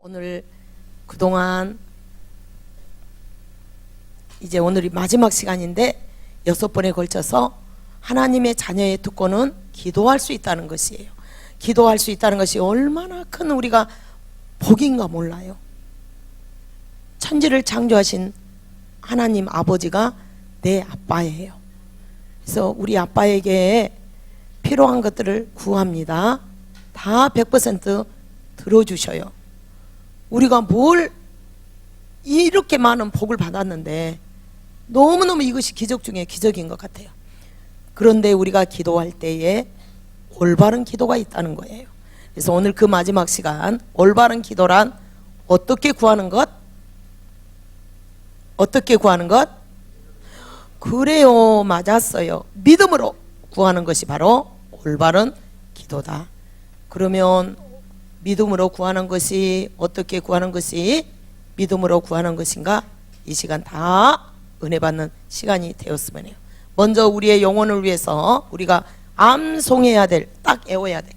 오늘 그동안 이제 오늘이 마지막 시간인데 6번에 걸쳐서 하나님의 자녀의 특권은 기도할 수 있다는 것이에요. 기도할 수 있다는 것이 얼마나 큰 우리가 복인가 몰라요. 천지를 창조하신 하나님 아버지가 내 아빠예요. 그래서 우리 아빠에게 필요한 것들을 구합니다. 다 100% 들어주셔요. 우리가 뭘 이렇게 많은 복을 받았는데 너무너무 이것이 기적 중에 기적인 것 같아요. 그런데 우리가 기도할 때에 올바른 기도가 있다는 거예요. 그래서 오늘 그 마지막 시간, 올바른 기도란 어떻게 구하는 것? 어떻게 구하는 것? 그래요, 맞았어요. 믿음으로 구하는 것이 바로 올바른 기도다. 그러면 믿음으로 구하는 것이 어떻게 구하는 것이 믿음으로 구하는 것인가? 이 시간 다 은혜 받는 시간이 되었으면 해요. 먼저 우리의 영혼을 위해서 우리가 암송해야 될, 딱 외워야 돼.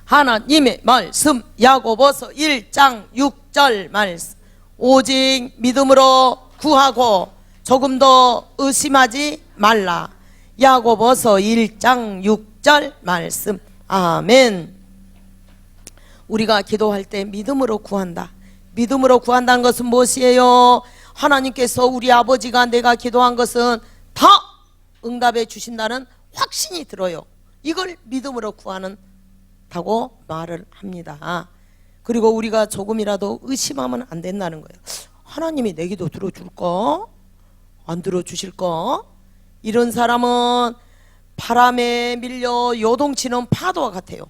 하나님의 말씀, 야고보서 1장 6절 말씀. 오직 믿음으로 구하고 조금 더 의심하지 말라. 야고보서 1장 6절 말씀. 아멘. 우리가 기도할 때 믿음으로 구한다. 믿음으로 구한다는 것은 무엇이에요? 하나님께서 우리 아버지가 내가 기도한 것은 다 응답해 주신다는 확신이 들어요. 이걸 믿음으로 구하는다고 말을 합니다. 그리고 우리가 조금이라도 의심하면 안 된다는 거예요. 하나님이 내 기도 들어줄까? 안 들어주실까? 이런 사람은 바람에 밀려 요동치는 파도와 같아요.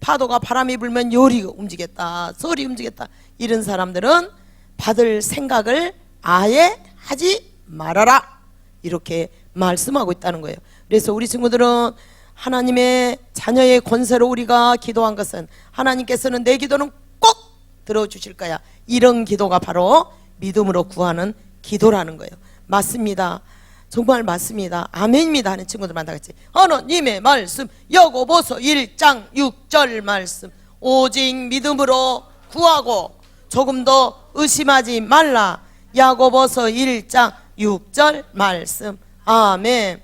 파도가 바람이 불면 열이 움직였다, 썰이 움직였다. 이런 사람들은 받을 생각을 아예 하지 말아라, 이렇게 말씀하고 있다는 거예요. 그래서 우리 친구들은 하나님의 자녀의 권세로 우리가 기도한 것은 하나님께서는 내 기도는 꼭 들어주실 거야, 이런 기도가 바로 믿음으로 구하는 기도라는 거예요. 맞습니다. 정말 맞습니다. 아멘입니다 하는 친구들만 다 같이 하나님의 말씀, 야고보서 1장 6절 말씀. 오직 믿음으로 구하고 조금 더 의심하지 말라. 야고보서 1장 6절 말씀. 아멘.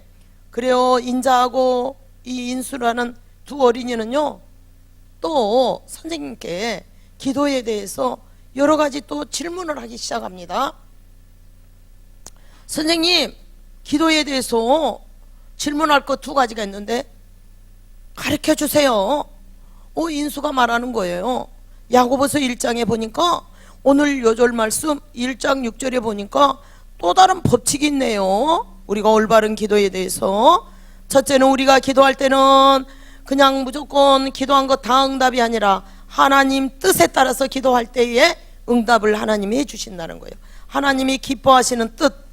그래요. 인자하고 이 인수라는 두 어린이는요, 또 선생님께 기도에 대해서 여러 가지 또 질문을 하기 시작합니다. 선생님, 기도에 대해서 질문할 것 2가지가 있는데 가르쳐 주세요. 인수가 말하는 거예요. 야고보서 1장에 보니까 오늘 요절 말씀 1장 6절에 보니까 또 다른 법칙이 있네요. 우리가 올바른 기도에 대해서. 첫째는 우리가 기도할 때는 그냥 무조건 기도한 것 다 응답이 아니라 하나님 뜻에 따라서 기도할 때에 응답을 하나님이 해주신다는 거예요. 하나님이 기뻐하시는 뜻.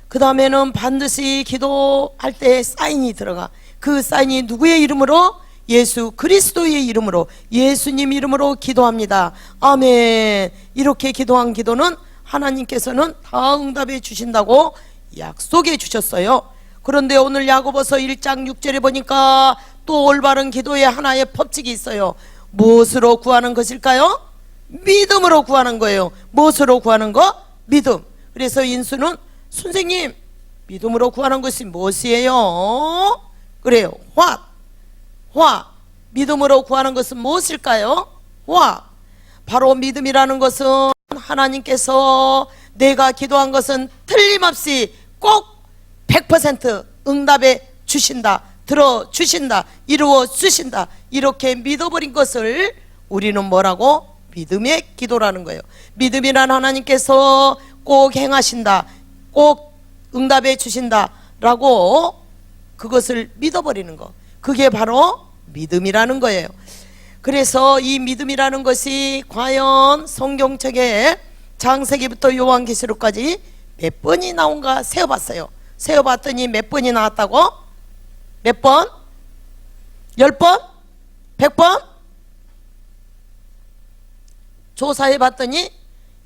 그 다음에는 반드시 기도할 때 사인이 들어가. 그 사인이 누구의 이름으로? 예수 그리스도의 이름으로, 예수님 이름으로 기도합니다. 아멘. 이렇게 기도한 기도는 하나님께서는 다 응답해 주신다고 약속해 주셨어요. 그런데 오늘 야고보서 1장 6절에 보니까 또 올바른 기도의 하나의 법칙이 있어요. 무엇으로 구하는 것일까요? 믿음으로 구하는 거예요. 무엇으로 구하는 거? 믿음. 그래서 인수는 선생님, 믿음으로 구하는 것이 무엇이에요? 그래요. 믿음으로 구하는 것은 무엇일까요? 바로 믿음이라는 것은 하나님께서 내가 기도한 것은 틀림없이 꼭 100% 응답해 주신다, 들어주신다, 이루어 주신다, 이렇게 믿어버린 것을 우리는 뭐라고? 믿음의 기도라는 거예요. 믿음이란 하나님께서 꼭 행하신다, 꼭 응답해 주신다 라고 그것을 믿어버리는 거, 그게 바로 믿음이라는 거예요. 그래서 이 믿음이라는 것이 과연 성경책에 창세기부터 요한계시록까지 몇 번이 나온가 세어봤어요. 세어봤더니 몇 번이 나왔다고? 몇 번? 10번? 100번? 조사해봤더니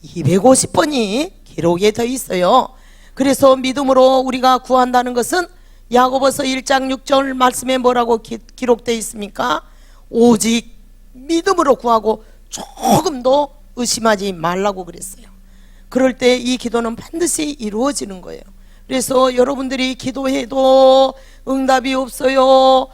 250번이 기록에 더 있어요. 그래서 믿음으로 우리가 구한다는 것은 야고보서 1장 6절 말씀에 뭐라고 기록되어 있습니까? 오직 믿음으로 구하고 조금도 의심하지 말라고 그랬어요. 그럴 때 이 기도는 반드시 이루어지는 거예요. 그래서 여러분들이 기도해도 응답이 없어요.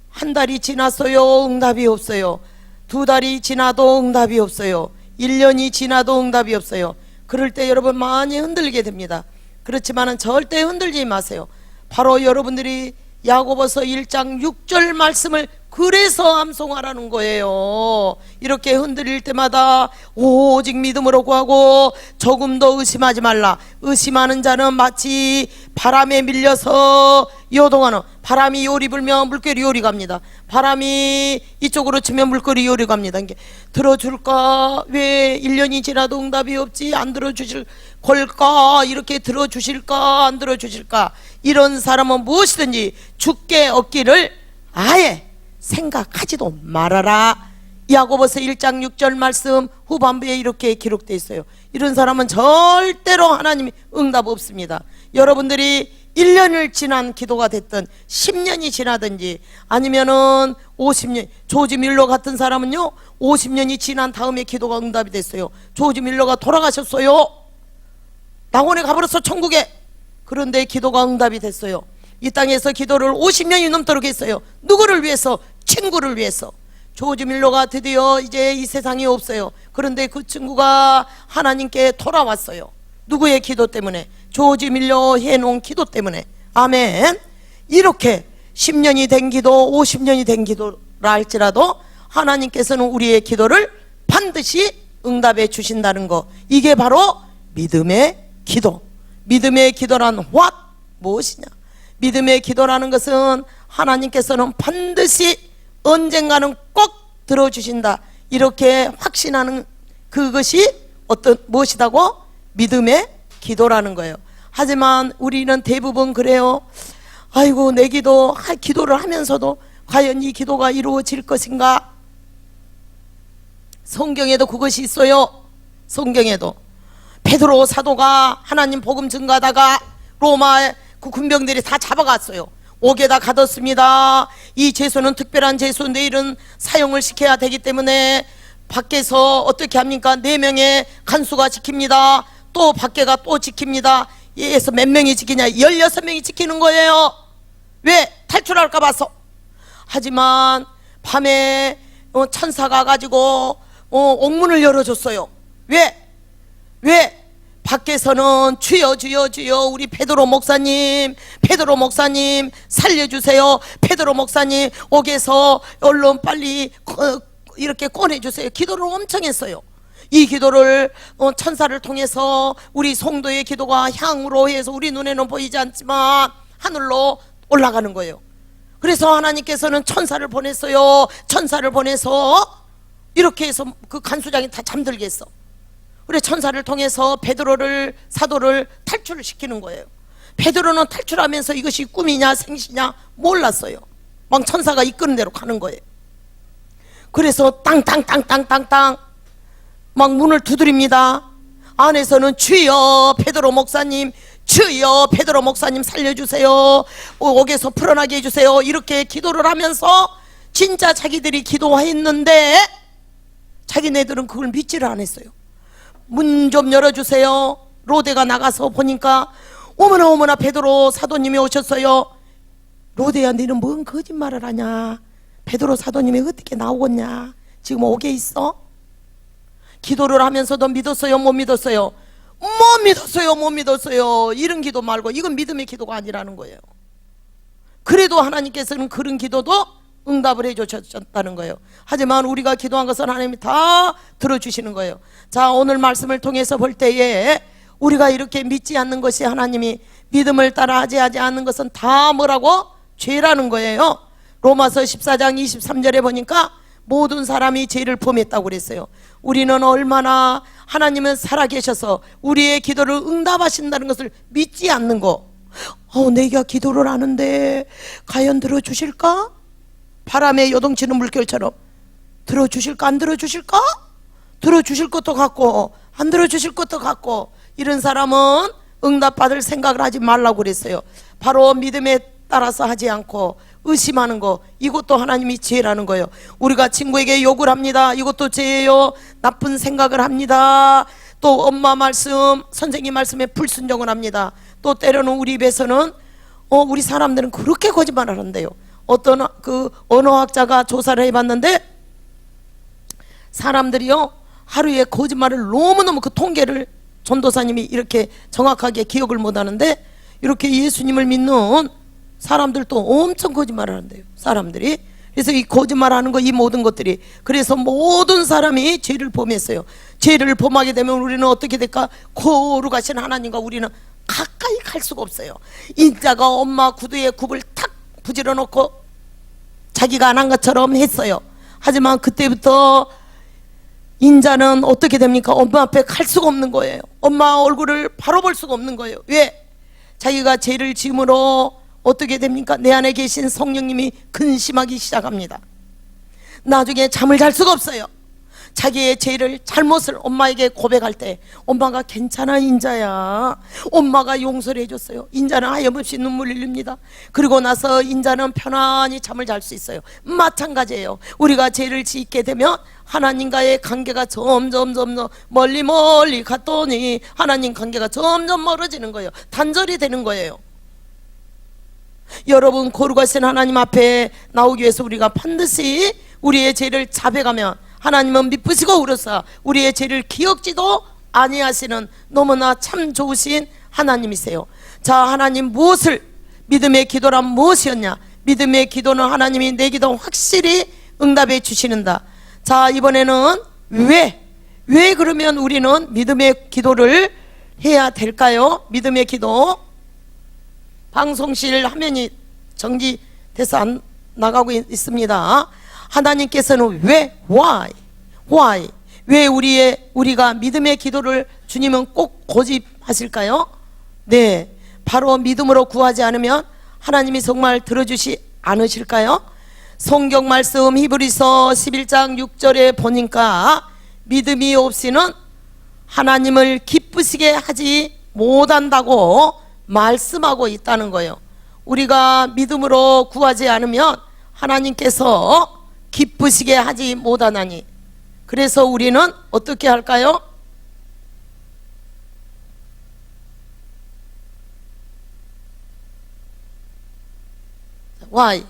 한 달이 지났어요. 응답이 없어요. 두 달이 지나도 응답이 없어요. 1년이 지나도 응답이 없어요. 그럴 때 여러분 많이 흔들게 됩니다. 그렇지만은 절대 흔들지 마세요. 바로 여러분들이 야고보서 1장 6절 말씀을 그래서 암송하라는 거예요. 이렇게 흔들릴 때마다 오직 믿음으로 구하고 조금 더 의심하지 말라. 의심하는 자는 마치 바람에 밀려서 요동하는, 바람이 요리 불면 물결이 요리 갑니다. 바람이 이쪽으로 치면 물결이 요리 갑니다. 이게 들어줄까? 왜 1년이 지나도 응답이 없지? 안 들어주실 걸까? 이렇게 들어주실까? 안 들어주실까? 이런 사람은 무엇이든지 주께 얻기를 아예 생각하지도 말아라. 야고보서 1장 6절 말씀 후반부에 이렇게 기록되어 있어요. 이런 사람은 절대로 하나님이 응답 없습니다. 여러분들이 1년을 지난 기도가 됐든 10년이 지나든지 아니면은 50년, 조지 밀러 같은 사람은요 50년이 지난 다음에 기도가 응답이 됐어요. 조지 밀러가 돌아가셨어요. 낙원에 가버렸어, 천국에. 그런데 기도가 응답이 됐어요. 이 땅에서 기도를 50년이 넘도록 했어요. 누구를 위해서? 친구를 위해서. 조지 밀러가 드디어 이제 이 세상에 없어요. 그런데 그 친구가 하나님께 돌아왔어요. 누구의 기도 때문에? 조지 밀러 해놓은 기도 때문에. 아멘. 이렇게 10년이 된 기도, 50년이 된 기도라 할지라도 하나님께서는 우리의 기도를 반드시 응답해 주신다는 거, 이게 바로 믿음의 기도. 믿음의 기도란 what? 무엇이냐? 믿음의 기도라는 것은 하나님께서는 반드시 언젠가는 꼭 들어주신다, 이렇게 확신하는 그것이 어떤 무엇이다고? 믿음의 기도라는 거예요. 하지만 우리는 대부분 그래요. 아이고, 내 기도를 하면서도 과연 이 기도가 이루어질 것인가? 성경에도 그것이 있어요. 성경에도 베드로 사도가 하나님 복음 증거하다가 로마 그 군병들이 다 잡아갔어요. 옥에다 가뒀습니다. 이 제소는 특별한 제소인데 이런 사용을 시켜야 되기 때문에 밖에서 어떻게 합니까? 4명의 간수가 지킵니다. 또 밖에가 또 지킵니다. 얘에서 몇 명이 지키냐? 16명이 지키는 거예요. 왜? 탈출할까 봐서. 하지만 밤에 천사가 가지고 옥문을 열어줬어요. 왜? 밖에서는 주여 주여 주여 우리 베드로 목사님 살려주세요. 베드로 목사님 옥에서 얼른 빨리 이렇게 꺼내주세요. 기도를 엄청 했어요. 이 기도를 천사를 통해서 우리 성도의 기도가 향으로 해서 우리 눈에는 보이지 않지만 하늘로 올라가는 거예요. 그래서 하나님께서는 천사를 보냈어요. 천사를 보내서 이렇게 해서 그 간수장이 다 잠들게 했어. 그래 천사를 통해서 베드로를, 사도를 탈출을 시키는 거예요. 베드로는 탈출하면서 이것이 꿈이냐 생시냐 몰랐어요. 막 천사가 이끄는 대로 가는 거예요. 그래서 땅땅땅땅땅땅 막 문을 두드립니다. 안에서는 주여 베드로 목사님, 주여 베드로 목사님 살려주세요. 옥에서 풀어나게 해주세요. 이렇게 기도를 하면서 진짜 자기들이 기도했는데 자기네들은 그걸 믿지를 않았어요. 문 좀 열어주세요. 로데가 나가서 보니까 어머나 어머나 베드로 사도님이 오셨어요. 로데야, 너는 뭔 거짓말을 하냐? 베드로 사도님이 어떻게 나오겠냐? 지금 옥에 있어? 기도를 하면서도 믿었어요? 못 믿었어요? 못 믿었어요. 이런 기도 말고 이건 믿음의 기도가 아니라는 거예요. 그래도 하나님께서는 그런 기도도 응답을 해주셨다는 거예요. 하지만 우리가 기도한 것은 하나님이 다 들어주시는 거예요. 자, 오늘 말씀을 통해서 볼 때에 우리가 이렇게 믿지 않는 것이, 하나님이 믿음을 따라 하지 않는 것은 다 뭐라고? 죄라는 거예요. 로마서 14장 23절에 보니까 모든 사람이 죄를 범했다고 그랬어요. 우리는 얼마나 하나님은 살아계셔서 우리의 기도를 응답하신다는 것을 믿지 않는 거. 내가 기도를 하는데 과연 들어주실까? 바람에 요동치는 물결처럼 들어주실까 안 들어주실까? 들어주실 것도 같고 안 들어주실 것도 같고, 이런 사람은 응답받을 생각을 하지 말라고 그랬어요. 바로 믿음에 따라서 하지 않고 의심하는 거, 이것도 하나님이 죄라는 거예요. 우리가 친구에게 욕을 합니다. 이것도 죄예요. 나쁜 생각을 합니다. 또 엄마 말씀, 선생님 말씀에 불순종을 합니다. 또 때로는 우리 입에서는 우리 사람들은 그렇게 거짓말을 한대요. 어떤 그 언어학자가 조사를 해봤는데 사람들이요 하루에 거짓말을 너무너무, 그 통계를 전도사님이 이렇게 정확하게 기억을 못하는데, 이렇게 예수님을 믿는 사람들도 엄청 거짓말을 한대요, 사람들이. 그래서 이 거짓말하는 거, 이 모든 것들이, 그래서 모든 사람이 죄를 범했어요. 죄를 범하게 되면 우리는 어떻게 될까? 거룩하신 하나님과 우리는 가까이 갈 수가 없어요. 인자가 엄마 구두에 굽을 탁 부질러 놓고 자기가 안 한 것처럼 했어요. 하지만 그때부터 인자는 어떻게 됩니까? 엄마 앞에 갈 수가 없는 거예요. 엄마 얼굴을 바로 볼 수가 없는 거예요. 왜? 자기가 죄를 지음으로 어떻게 됩니까? 내 안에 계신 성령님이 근심하기 시작합니다. 나중에 잠을 잘 수가 없어요. 자기의 죄를, 잘못을 엄마에게 고백할 때 엄마가 괜찮아 인자야, 엄마가 용서를 해줬어요. 인자는 하염없이 눈물 흘립니다. 그리고 나서 인자는 편안히 잠을 잘 수 있어요. 마찬가지예요. 우리가 죄를 짓게 되면 하나님과의 관계가 점점 멀리 갔더니 하나님 관계가 점점 멀어지는 거예요. 단절이 되는 거예요. 여러분, 거룩하신 하나님 앞에 나오기 위해서 우리가 반드시 우리의 죄를 자백하면 하나님은 미쁘시고 우러사 우리의 죄를 기억지도 아니하시는 너무나 참 좋으신 하나님이세요. 자, 하나님 무엇을, 믿음의 기도란 무엇이었냐? 믿음의 기도는 하나님이 내 기도 확실히 응답해 주시는다. 자, 이번에는 왜 그러면 우리는 믿음의 기도를 해야 될까요? 믿음의 기도. 방송실 화면이 정지돼서 안 나가고 있습니다. 하나님께서는 why? 왜 우리가 믿음의 기도를 주님은 꼭 고집하실까요? 네, 바로 믿음으로 구하지 않으면 하나님이 정말 들어주시 않으실까요? 성경 말씀 히브리서 11장 6절에 보니까 믿음이 없이는 하나님을 기쁘시게 하지 못한다고 말씀하고 있다는 거예요. 우리가 믿음으로 구하지 않으면 하나님께서 기쁘시게 하지 못하나니, 그래서 우리는 어떻게 할까요? Why?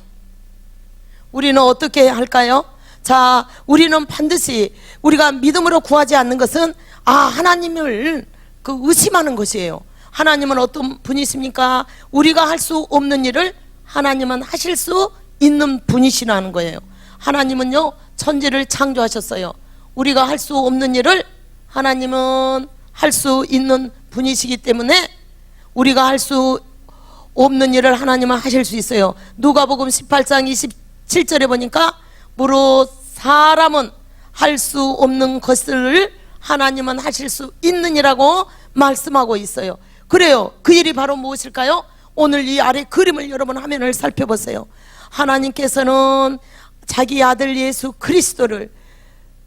우리는 어떻게 할까요? 자, 우리는 반드시 우리가 믿음으로 구하지 않는 것은 하나님을 의심하는 것이에요. 하나님은 어떤 분이십니까? 우리가 할 수 없는 일을 하나님은 하실 수 있는 분이시라는 거예요. 하나님은요 천지를 창조하셨어요. 우리가 할 수 없는 일을 하나님은 할 수 있는 분이시기 때문에 우리가 할 수 없는 일을 하나님은 하실 수 있어요. 누가복음 18장 27절에 보니까 무릇 사람은 할 수 없는 것을 하나님은 하실 수 있는 이라고 말씀하고 있어요. 그래요. 그 일이 바로 무엇일까요? 오늘 이 아래 그림을 여러분 화면을 살펴보세요. 하나님께서는 자기 아들 예수 그리스도를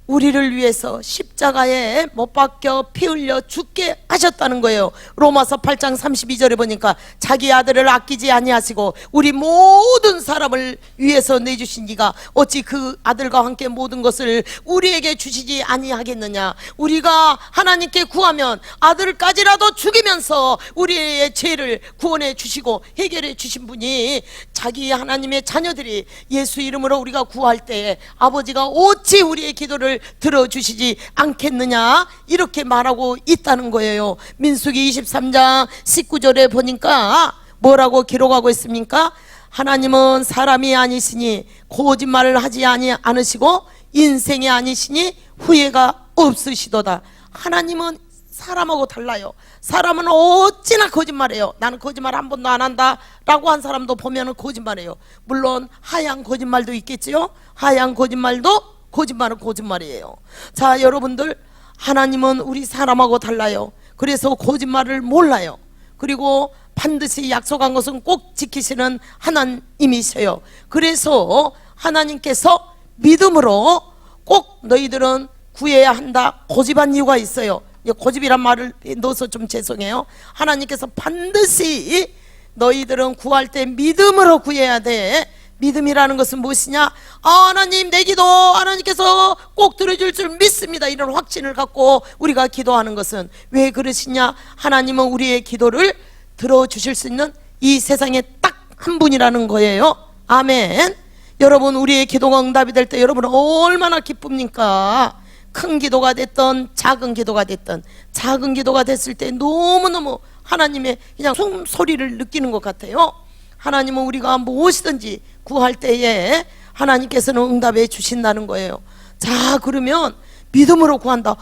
우리를 위해서 십자가에 못 박혀 피 흘려 죽게 하셨다는 거예요. 로마서 8장 32절에 보니까 자기 아들을 아끼지 아니하시고 우리 모든 사람을 위해서 내주신 이가 어찌 그 아들과 함께 모든 것을 우리에게 주시지 아니하겠느냐. 우리가 하나님께 구하면 아들까지라도 죽이면서 우리의 죄를 구원해 주시고 해결해 주신 분이 자기 하나님의 자녀들이 예수 이름으로 우리가 구할 때 아버지가 어찌 우리의 기도를 들어주시지 않겠느냐, 이렇게 말하고 있다는 거예요. 민수기 23장 19절에 보니까 뭐라고 기록하고 있습니까? 하나님은 사람이 아니시니 거짓말을 하지 않으시고 인생이 아니시니 후회가 없으시도다. 하나님은 사람하고 달라요. 사람은 어찌나 거짓말해요. 나는 거짓말 한 번도 안 한다 라고 한 사람도 보면 거짓말해요. 물론 하얀 거짓말도 있겠지요. 하얀 거짓말도 거짓말은 거짓말이에요. 자, 여러분들, 하나님은 우리 사람하고 달라요. 그래서 거짓말을 몰라요. 그리고 반드시 약속한 것은 꼭 지키시는 하나님이세요. 그래서 하나님께서 믿음으로 꼭 너희들은 구해야 한다 고집한 이유가 있어요. 고집이란 말을 넣어서 좀 죄송해요. 하나님께서 반드시 너희들은 구할 때 믿음으로 구해야 돼. 믿음이라는 것은 무엇이냐? 하나님, 내 기도 하나님께서 꼭 들어줄 줄 믿습니다, 이런 확신을 갖고 우리가 기도하는 것은 왜 그러시냐? 하나님은 우리의 기도를 들어주실 수 있는 이 세상에 딱 한 분이라는 거예요. 아멘. 여러분, 우리의 기도가 응답이 될 때 여러분은 얼마나 기쁩니까? 큰 기도가 됐던 작은 기도가 됐던, 작은 기도가 됐을 때 너무너무 하나님의 그냥 숨소리를 느끼는 것 같아요. 하나님은 우리가 무엇이든지 구할 때에 하나님께서는 응답해 주신다는 거예요. 자, 그러면 믿음으로 구한다.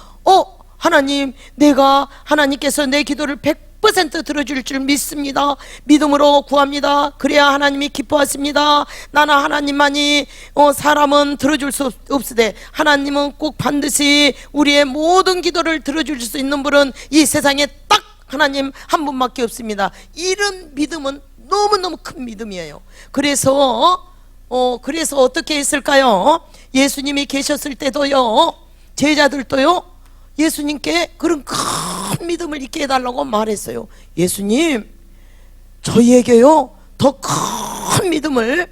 하나님, 내가 하나님께서 내 기도를 100% 들어줄 줄 믿습니다. 믿음으로 구합니다. 그래야 하나님이 기뻐하십니다. 나는 하나님만이 사람은 들어줄 수 없으되 하나님은 꼭 반드시 우리의 모든 기도를 들어줄 수 있는 분은 이 세상에 딱 하나님 한 분밖에 없습니다. 이런 믿음은 너무너무 큰 믿음이에요. 그래서 어떻게 했을까요? 예수님이 계셨을 때도요, 제자들도요, 예수님께 그런 큰 믿음을 있게 해달라고 말했어요. 예수님, 저희에게요 더 큰 믿음을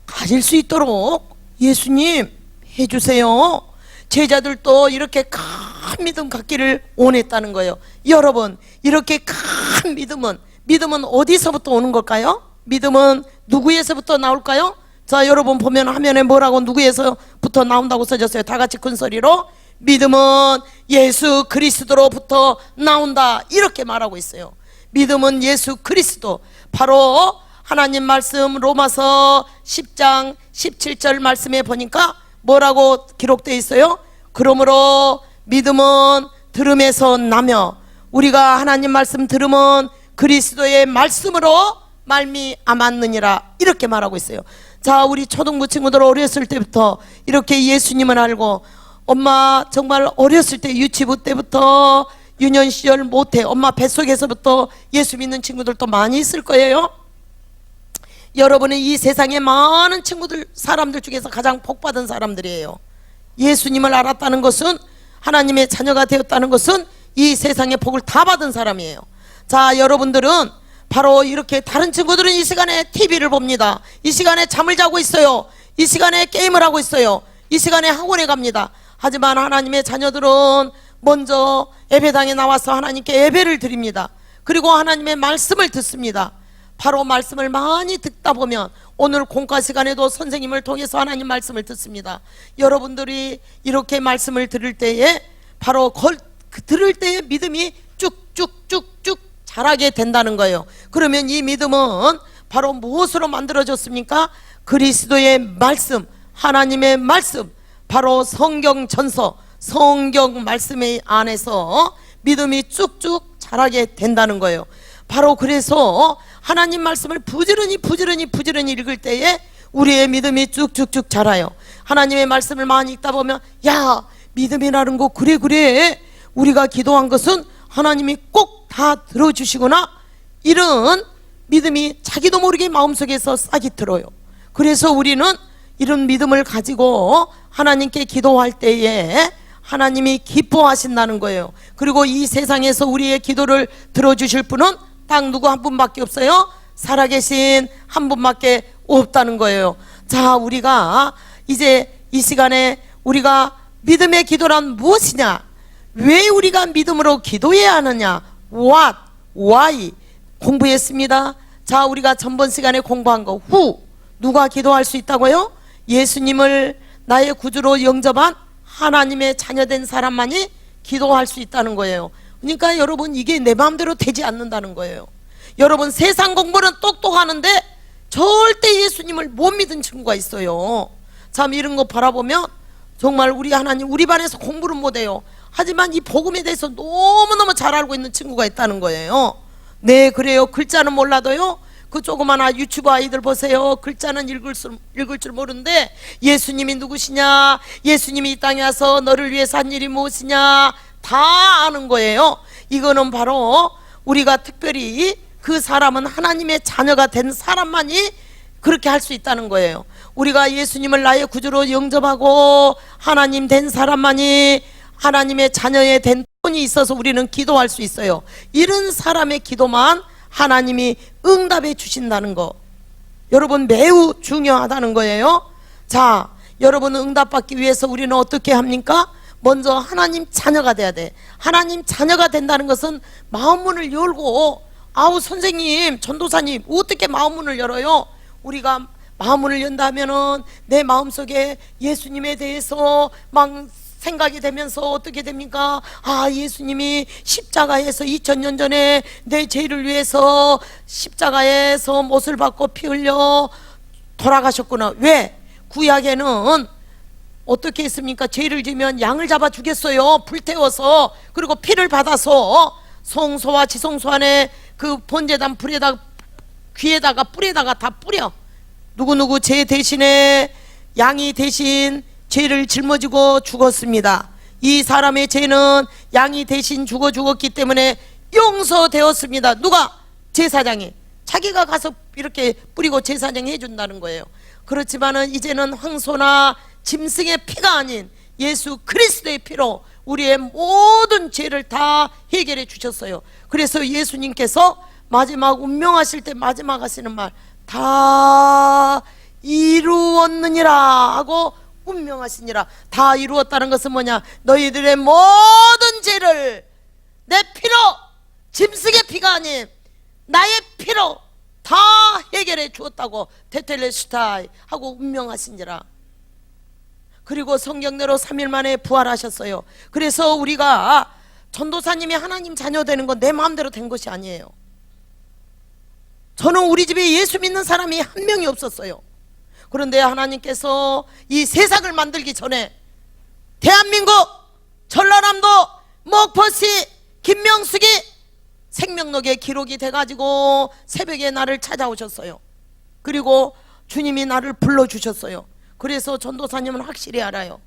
가질 수 있도록 예수님 해주세요. 제자들도 이렇게 큰 믿음 갖기를 원했다는 거예요. 여러분, 이렇게 큰 믿음은 어디서부터 오는 걸까요? 믿음은 누구에서부터 나올까요? 자, 여러분 보면 화면에 뭐라고 누구에서부터 나온다고 써졌어요. 다 같이 큰 소리로, 믿음은 예수 그리스도로부터 나온다, 이렇게 말하고 있어요. 믿음은 예수 그리스도, 바로 하나님 말씀 로마서 10장 17절 말씀에 보니까 뭐라고 기록되어 있어요? 그러므로 믿음은 들음에서 나며 우리가 하나님 말씀 들으면 그리스도의 말씀으로 말미암았느니라, 이렇게 말하고 있어요. 자, 우리 초등부 친구들 어렸을 때부터 이렇게 예수님을 알고, 엄마 정말 어렸을 때 유치부 때부터 유년 시절 모태 엄마 뱃속에서부터 예수 믿는 친구들도 많이 있을 거예요. 여러분은 이 세상에 많은 친구들, 사람들 중에서 가장 복받은 사람들이에요. 예수님을 알았다는 것은, 하나님의 자녀가 되었다는 것은 이 세상의 복을 다 받은 사람이에요. 자, 여러분들은 바로 이렇게, 다른 친구들은 이 시간에 TV를 봅니다. 이 시간에 잠을 자고 있어요. 이 시간에 게임을 하고 있어요. 이 시간에 학원에 갑니다. 하지만 하나님의 자녀들은 먼저 예배당에 나와서 하나님께 예배를 드립니다. 그리고 하나님의 말씀을 듣습니다. 바로 말씀을 많이 듣다 보면, 오늘 공과 시간에도 선생님을 통해서 하나님 말씀을 듣습니다. 여러분들이 이렇게 말씀을 들을 때에 바로 들을 때에 믿음이 쭉쭉쭉쭉 자라게 된다는 거예요. 그러면 이 믿음은 바로 무엇으로 만들어졌습니까? 그리스도의 말씀, 하나님의 말씀, 바로 성경 전서, 성경 말씀의 안에서 믿음이 쭉쭉 자라게 된다는 거예요. 바로 그래서 하나님 말씀을 부지런히 읽을 때에 우리의 믿음이 쭉쭉쭉 자라요. 하나님의 말씀을 많이 읽다 보면, 야, 믿음이라는 거 그래 우리가 기도한 것은 하나님이 꼭 다 들어주시구나, 이런 믿음이 자기도 모르게 마음속에서 싹이 들어요. 그래서 우리는 이런 믿음을 가지고 하나님께 기도할 때에 하나님이 기뻐하신다는 거예요. 그리고 이 세상에서 우리의 기도를 들어주실 분은 딱 누구 한 분밖에 없어요. 살아계신 한 분밖에 없다는 거예요. 자, 우리가 이제 이 시간에 우리가 믿음의 기도란 무엇이냐, 왜 우리가 믿음으로 기도해야 하느냐, what, why 공부했습니다. 자, 우리가 전번 시간에 공부한 거, who, 누가 기도할 수 있다고요? 예수님을 나의 구주로 영접한 하나님의 자녀된 사람만이 기도할 수 있다는 거예요. 그러니까 여러분, 이게 내 마음대로 되지 않는다는 거예요. 여러분, 세상 공부는 똑똑하는데 절대 예수님을 못 믿은 친구가 있어요. 참, 이런 거 바라보면 정말 우리 하나님, 우리 반에서 공부를 못해요. 하지만 이 복음에 대해서 너무너무 잘 알고 있는 친구가 있다는 거예요. 네, 그래요. 글자는 몰라도요, 그 조그마한 유튜브 아이들 보세요. 글자는 읽을 줄 모르는데 예수님이 누구시냐, 예수님이 이 땅에 와서 너를 위해서 한 일이 무엇이냐 다 아는 거예요. 이거는 바로 우리가 특별히, 그 사람은 하나님의 자녀가 된 사람만이 그렇게 할 수 있다는 거예요. 우리가 예수님을 나의 구주로 영접하고 하나님 된 사람만이 하나님의 자녀에 된 돈이 있어서 우리는 기도할 수 있어요. 이런 사람의 기도만 하나님이 응답해 주신다는 거, 여러분 매우 중요하다는 거예요. 자, 여러분 응답받기 위해서 우리는 어떻게 합니까? 먼저 하나님 자녀가 돼야 돼. 하나님 자녀가 된다는 것은 마음문을 열고, 아우 선생님, 전도사님 어떻게 마음문을 열어요? 우리가 마음문을 연다면은 내 마음속에 예수님에 대해서 막 생각이 되면서 어떻게 됩니까? 아, 예수님이 십자가에서 2000년 전에 내 죄를 위해서 십자가에서 못을 받고 피 흘려 돌아가셨구나. 왜? 구약에는 어떻게 했습니까? 죄를 지면 양을 잡아 주겠어요. 불태워서. 그리고 피를 받아서 성소와 지성소 안에 그 번제단 불에다가, 귀에다가 뿔에다가 다 뿌려. 누구누구 죄 대신에 양이 대신 죄를 짊어지고 죽었습니다. 이 사람의 죄는 양이 대신 죽었기 때문에 용서되었습니다. 누가? 제사장이. 자기가 가서 이렇게 뿌리고 제사장이 해준다는 거예요. 그렇지만은 이제는 황소나 짐승의 피가 아닌 예수 그리스도의 피로 우리의 모든 죄를 다 해결해 주셨어요. 그래서 예수님께서 마지막 운명하실 때 마지막 하시는 말, 다 이루었느니라 하고 운명하시니라. 다 이루었다는 것은 뭐냐? 너희들의 모든 죄를 내 피로, 짐승의 피가 아닌 나의 피로 다 해결해 주었다고 테텔레스타이 하고 운명하시니라. 그리고 성경대로 3일 만에 부활하셨어요. 그래서 우리가 전도사님이 하나님 자녀 되는 건 내 마음대로 된 것이 아니에요. 저는 우리 집에 예수 믿는 사람이 한 명이 없었어요. 그런데 하나님께서 이 세상을 만들기 전에 대한민국, 전라남도, 목포시, 김명숙이 생명록에 기록이 돼가지고 새벽에 나를 찾아오셨어요. 그리고 주님이 나를 불러주셨어요. 그래서 전도사님은 확실히 알아요.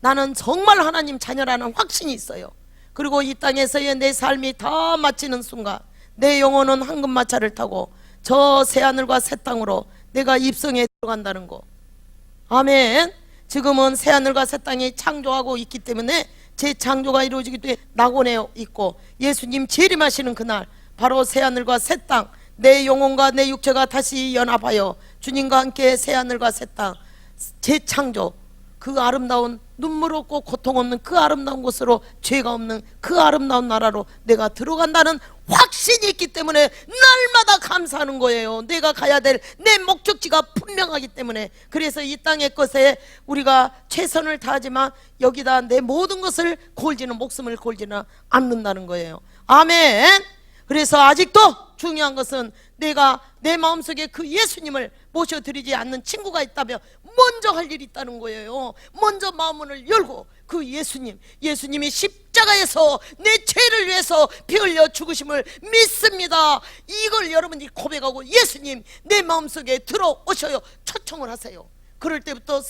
나는 정말 하나님 자녀라는 확신이 있어요. 그리고 이 땅에서의 내 삶이 다 마치는 순간 내 영혼은 황금마차를 타고 저 새하늘과 새 땅으로 내가 입성에 들어간다는 거. 아멘. 지금은 새하늘과 새 땅이 창조하고 있기 때문에 재창조가 이루어지기 때문에 낙원에 있고, 예수님 재림하시는 그날 바로 새하늘과 새 땅, 내 영혼과 내 육체가 다시 연합하여 주님과 함께 새하늘과 새 땅 재창조, 그 아름다운 눈물 없고 고통 없는 그 아름다운 곳으로, 죄가 없는 그 아름다운 나라로 내가 들어간다는 확신이 있기 때문에 날마다 감사하는 거예요. 내가 가야 될 내 목적지가 분명하기 때문에. 그래서 이 땅의 것에 우리가 최선을 다하지만 여기다 내 모든 것을 걸지는, 목숨을 걸지는 않는다는 거예요. 아멘. 그래서 아직도 중요한 것은 내가 내 마음속에 그 예수님을 모셔드리지 않는 친구가 있다면 먼저 할 일이 있다는 거예요. 먼저 마음문을 열고 그 예수님이 십자가에서 내 죄를 위해서 피 흘려 죽으심을 믿습니다. 이걸 여러분이 고백하고 예수님 내 마음속에 들어오셔요. 초청을 하세요. 그럴 때부터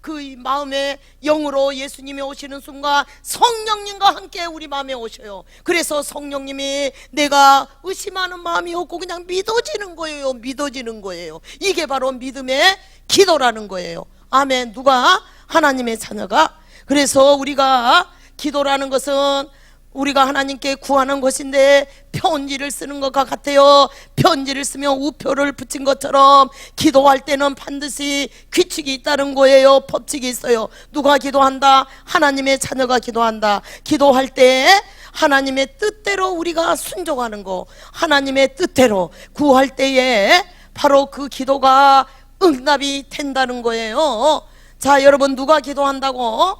그 마음의 영으로 예수님이 오시는 순간 성령님과 함께 우리 마음에 오셔요. 그래서 성령님이 내가 의심하는 마음이 없고 그냥 믿어지는 거예요. 믿어지는 거예요. 이게 바로 믿음의 기도라는 거예요. 아멘. 누가? 하나님의 자녀가. 그래서 우리가 기도라는 것은 우리가 하나님께 구하는 것인데 편지를 쓰는 것과 같아요. 편지를 쓰면 우표를 붙인 것처럼 기도할 때는 반드시 규칙이 있다는 거예요. 법칙이 있어요. 누가 기도한다? 하나님의 자녀가 기도한다. 기도할 때 하나님의 뜻대로 우리가 순종하는 거, 하나님의 뜻대로 구할 때에 바로 그 기도가 응답이 된다는 거예요. 자, 여러분, 누가 기도한다고?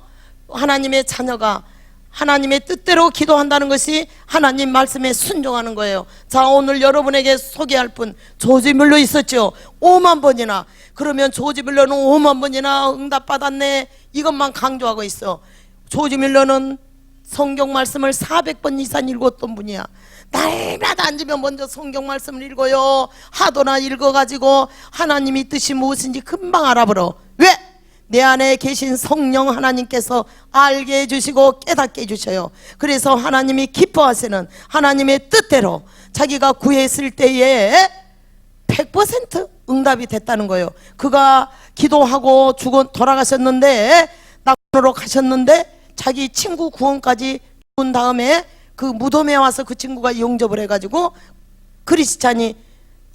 하나님의 자녀가 하나님의 뜻대로 기도한다는 것이 하나님 말씀에 순종하는 거예요. 자, 오늘 여러분에게 소개할 분 조지 뮬러 있었죠. 5만 번이나. 그러면 조지 뮬러는 5만 번이나 응답받았네, 이것만 강조하고 있어. 조지 뮬러는 성경 말씀을 400번 이상 읽었던 분이야. 날마다 앉으면 먼저 성경 말씀을 읽어요. 하도나 읽어가지고 하나님의 뜻이 무엇인지 금방 알아버려. 왜? 내 안에 계신 성령 하나님께서 알게 해주시고 깨닫게 해주셔요. 그래서 하나님이 기뻐하시는 하나님의 뜻대로 자기가 구했을 때에 100% 응답이 됐다는 거예요. 그가 기도하고 돌아가셨는데, 낙원으로 가셨는데 자기 친구 구원까지 준 다음에 그 무덤에 와서 그 친구가 영접을 해가지고 크리스찬이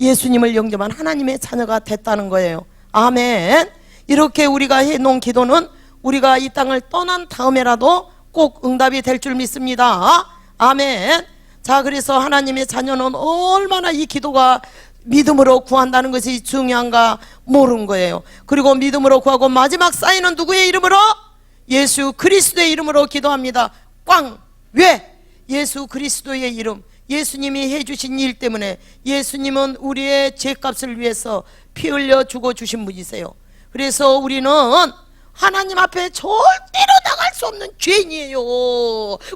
예수님을 영접한 하나님의 자녀가 됐다는 거예요. 아멘. 이렇게 우리가 해놓은 기도는 우리가 이 땅을 떠난 다음에라도 꼭 응답이 될 줄 믿습니다. 아멘. 자, 그래서 하나님의 자녀는 얼마나 이 기도가 믿음으로 구한다는 것이 중요한가 모르는 거예요. 그리고 믿음으로 구하고 마지막 사인은 누구의 이름으로? 예수 그리스도의 이름으로 기도합니다. 꽝! 왜? 예수 그리스도의 이름, 예수님이 해주신 일 때문에. 예수님은 우리의 죄값을 위해서 피 흘려 죽어주신 분이세요. 그래서 우리는 하나님 앞에 절대로 나갈 수 없는 죄인이에요.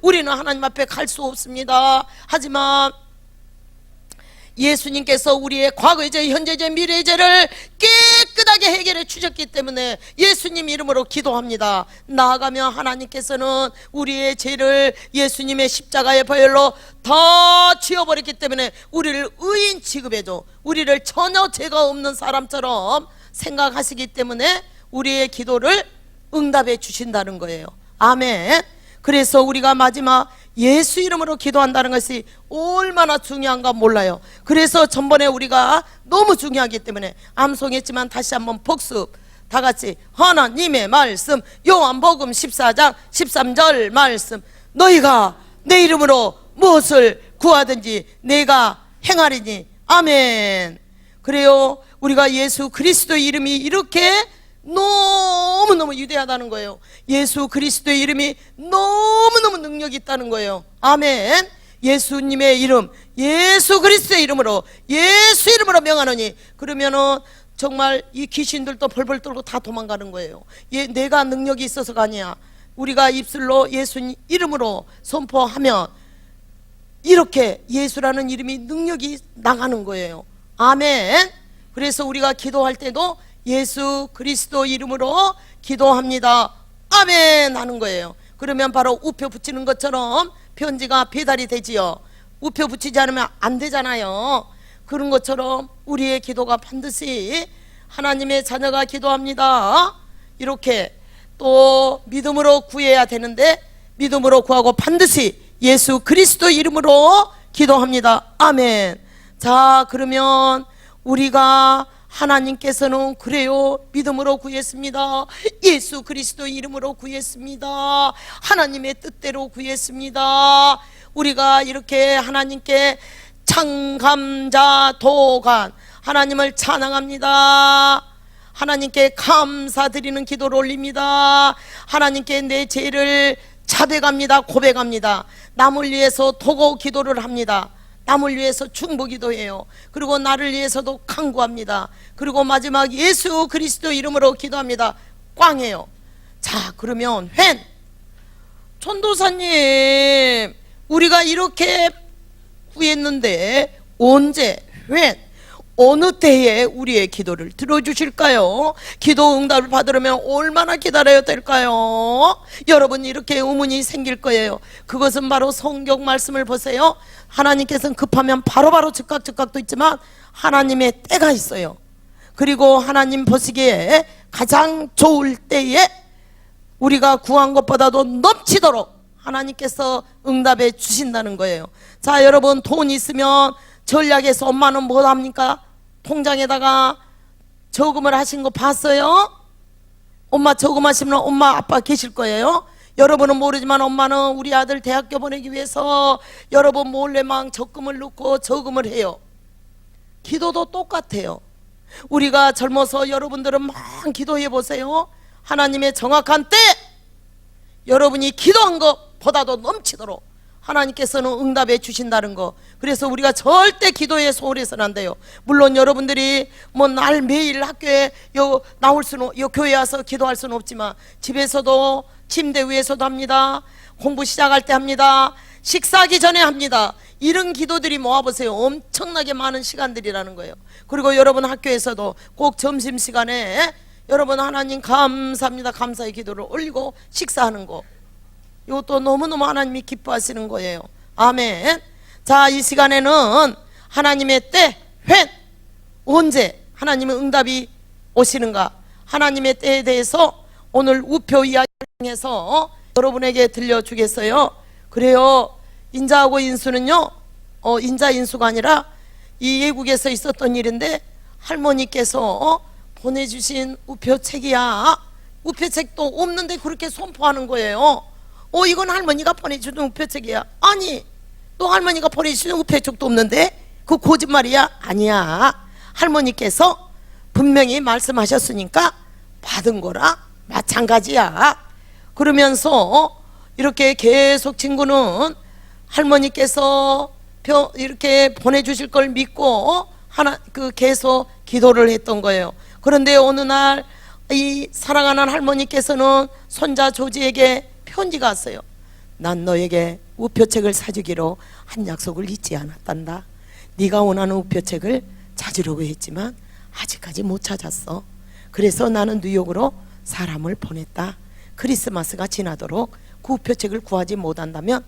우리는 하나님 앞에 갈 수 없습니다. 하지만 예수님께서 우리의 과거의 죄, 현재 죄, 미래의 죄를 깨끗하게 해결해 주셨기 때문에 예수님 이름으로 기도합니다. 나아가면 하나님께서는 우리의 죄를 예수님의 십자가의 보혈로 다 지워버렸기 때문에 우리를 의인 취급해줘, 우리를 전혀 죄가 없는 사람처럼 생각하시기 때문에 우리의 기도를 응답해 주신다는 거예요. 아멘. 그래서 우리가 마지막 예수 이름으로 기도한다는 것이 얼마나 중요한가 몰라요. 그래서 전번에 우리가 너무 중요하기 때문에 암송했지만 다시 한번 복습. 다 같이 하나님의 말씀, 요한복음 14장 13절 말씀, 너희가 내 이름으로 무엇을 구하든지 내가 행하리니. 아멘. 그래요. 우리가 예수 그리스도의 이름이 이렇게 너무너무 위대하다는 거예요. 예수 그리스도의 이름이 너무너무 능력이 있다는 거예요. 아멘. 예수님의 이름, 예수 그리스도의 이름으로, 예수 이름으로 명하노니. 그러면은 정말 이 귀신들도 벌벌 떨고 다 도망가는 거예요. 내가 능력이 있어서가 아니야. 우리가 입술로 예수 이름으로 선포하면 이렇게 예수라는 이름이 능력이 나가는 거예요. 아멘. 그래서 우리가 기도할 때도 예수 그리스도 이름으로 기도합니다. 아멘 하는 거예요. 그러면 바로 우표 붙이는 것처럼 편지가 배달이 되지요. 우표 붙이지 않으면 안 되잖아요. 그런 것처럼 우리의 기도가 반드시 하나님의 자녀가 기도합니다. 이렇게 또 믿음으로 구해야 되는데 믿음으로 구하고 반드시 예수 그리스도 이름으로 기도합니다. 아멘. 자, 그러면 우리가 하나님께서는 그래요, 믿음으로 구했습니다. 예수 그리스도 이름으로 구했습니다. 하나님의 뜻대로 구했습니다. 우리가 이렇게 하나님께 창감자 도간 하나님을 찬양합니다. 하나님께 감사드리는 기도를 올립니다. 하나님께 내 죄를 자백합니다. 고백합니다. 남을 위해서 도고 기도를 합니다. 남을 위해서 중보기도 해요. 그리고 나를 위해서도 간구합니다. 그리고 마지막 예수 그리스도 이름으로 기도합니다. 꽝해요. 자, 그러면 전도사님, 우리가 이렇게 구했는데 언제, 어느 때에 우리의 기도를 들어주실까요? 기도 응답을 받으려면 얼마나 기다려야 될까요? 여러분, 이렇게 의문이 생길 거예요. 그것은 바로 성경 말씀을 보세요. 하나님께서는 급하면 바로바로 즉각도 있지만 하나님의 때가 있어요. 그리고 하나님 보시기에 가장 좋을 때에 우리가 구한 것보다도 넘치도록 하나님께서 응답해 주신다는 거예요. 자, 여러분, 돈 있으면 전략에서 엄마는 뭐 합니까? 통장에다가 저금을 하신 거 봤어요? 엄마 저금하시면 엄마 아빠 계실 거예요. 여러분은 모르지만 엄마는 우리 아들 대학교 보내기 위해서 여러분 몰래 막 적금을 넣고 저금을 해요. 기도도 똑같아요. 우리가 젊어서 여러분들은 막 기도해 보세요. 하나님의 정확한 때 여러분이 기도한 것보다도 넘치도록 하나님께서는 응답해 주신다는 거. 그래서 우리가 절대 기도에 소홀해서는 안 돼요. 물론 여러분들이 뭐 날 매일 학교에 나올 수는, 교회에 와서 기도할 수는 없지만 집에서도 침대 위에서도 합니다. 공부 시작할 때 합니다. 식사하기 전에 합니다. 이런 기도들이 모아보세요. 엄청나게 많은 시간들이라는 거예요. 그리고 여러분 학교에서도 꼭 점심시간에 여러분 하나님 감사합니다, 감사의 기도를 올리고 식사하는 거, 이것도 너무너무 하나님이 기뻐하시는 거예요. 아멘. 자, 이 시간에는 하나님의 때, 언제 하나님의 응답이 오시는가, 하나님의 때에 대해서 오늘 우표 이야기를 통해서 여러분에게 들려주겠어요. 그래요. 인자하고 인수는요, 인자 인수가 아니라 이 예국에서 있었던 일인데 할머니께서 보내주신 우표책이야. 우표책도 없는데 그렇게 선포하는 거예요. 이건 할머니가 보내주는 우표책이야. 아니, 또 할머니가 보내주신 우표책도 없는데 그 거짓말이야? 아니야. 할머니께서 분명히 말씀하셨으니까 받은 거라 마찬가지야. 그러면서 이렇게 계속 친구는 할머니께서 이렇게 보내주실 걸 믿고 계속 기도를 했던 거예요. 그런데 어느 날 이 사랑하는 할머니께서는 손자 조지에게 편지가 왔어요. 난 너에게 우표책을 사주기로 한 약속을 잊지 않았단다. 네가 원하는 우표책을 찾으려고 했지만 아직까지 못 찾았어. 그래서 나는 뉴욕으로 사람을 보냈다. 크리스마스가 지나도록 그 우표책을 구하지 못한다면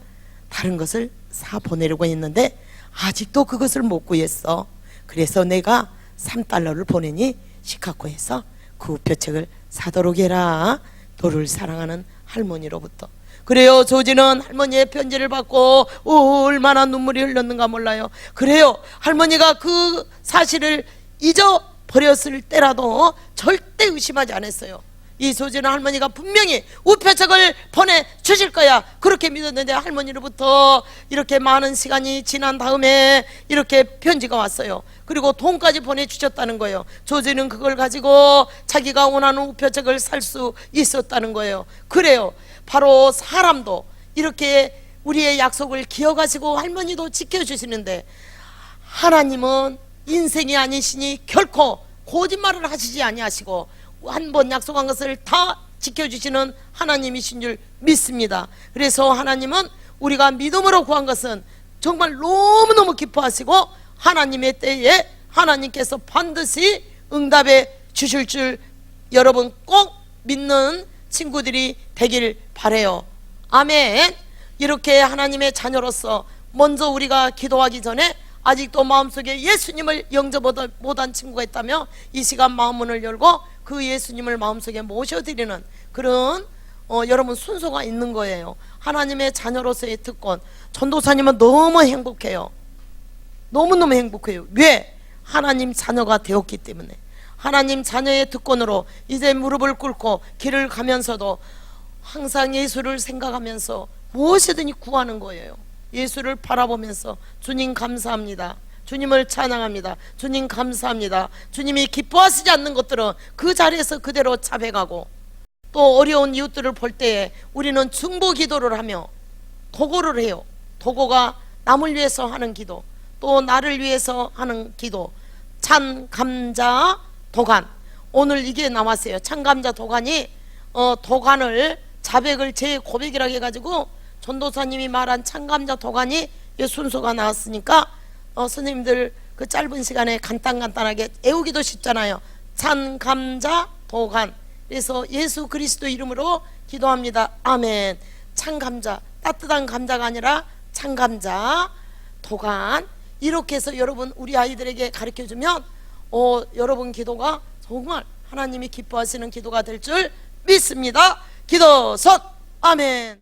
다른 것을 사 보내려고 했는데 아직도 그것을 못 구했어. 그래서 내가 $3를 보내니 시카고에서 그 우표책을 사도록 해라. 너를 사랑하는 할머니로부터. 그래요. 조지는 할머니의 편지를 받고 얼마나 눈물이 흘렀는가 몰라요. 그래요. 할머니가 그 사실을 잊어버렸을 때라도 절대 의심하지 않았어요. 이 조지는 할머니가 분명히 우표책을 보내주실 거야 그렇게 믿었는데 할머니로부터 이렇게 많은 시간이 지난 다음에 이렇게 편지가 왔어요. 그리고 돈까지 보내주셨다는 거예요. 조지는 그걸 가지고 자기가 원하는 우표책을 살 수 있었다는 거예요. 그래요. 바로 사람도 이렇게 우리의 약속을 기억하시고 할머니도 지켜주시는데 하나님은 인생이 아니시니 결코 거짓말을 하시지 아니하시고 한 번 약속한 것을 다 지켜주시는 하나님이신 줄 믿습니다. 그래서 하나님은 우리가 믿음으로 구한 것은 정말 너무너무 기뻐하시고 하나님의 때에 하나님께서 반드시 응답해 주실 줄 여러분 꼭 믿는 친구들이 되길 바라요. 아멘. 이렇게 하나님의 자녀로서 먼저 우리가 기도하기 전에 아직도 마음속에 예수님을 영접 못한 친구가 있다면 이 시간 마음문을 열고 그 예수님을 마음속에 모셔드리는 그런 여러분 순서가 있는 거예요. 하나님의 자녀로서의 특권. 전도사님은 너무 행복해요. 너무너무 행복해요. 왜? 하나님 자녀가 되었기 때문에. 하나님 자녀의 특권으로 이제 무릎을 꿇고 길을 가면서도 항상 예수를 생각하면서 무엇이든지 구하는 거예요. 예수를 바라보면서 주님 감사합니다. 주님을 찬양합니다. 주님 감사합니다. 주님이 기뻐하시지 않는 것들은 그 자리에서 그대로 자백하고 또 어려운 이웃들을 볼 때에 우리는 중보 기도를 하며 도고를 해요. 도고가 남을 위해서 하는 기도, 또 나를 위해서 하는 기도. 찬감자 도간. 오늘 이게 나왔어요. 찬감자 도간이 도간을 자백을 제 고백이라고 해가지고 전도사님이 말한 찬감자 도간이 순서가 나왔으니까 선생님들 그 짧은 시간에 간단하게 애우기도 쉽잖아요. 찬감자 도간. 그래서 예수 그리스도 이름으로 기도합니다. 아멘. 찬감자, 따뜻한 감자가 아니라 찬감자 도간. 이렇게 해서 여러분 우리 아이들에게 가르쳐주면 여러분 기도가 정말 하나님이 기뻐하시는 기도가 될 줄 믿습니다. 기도 섰. 아멘.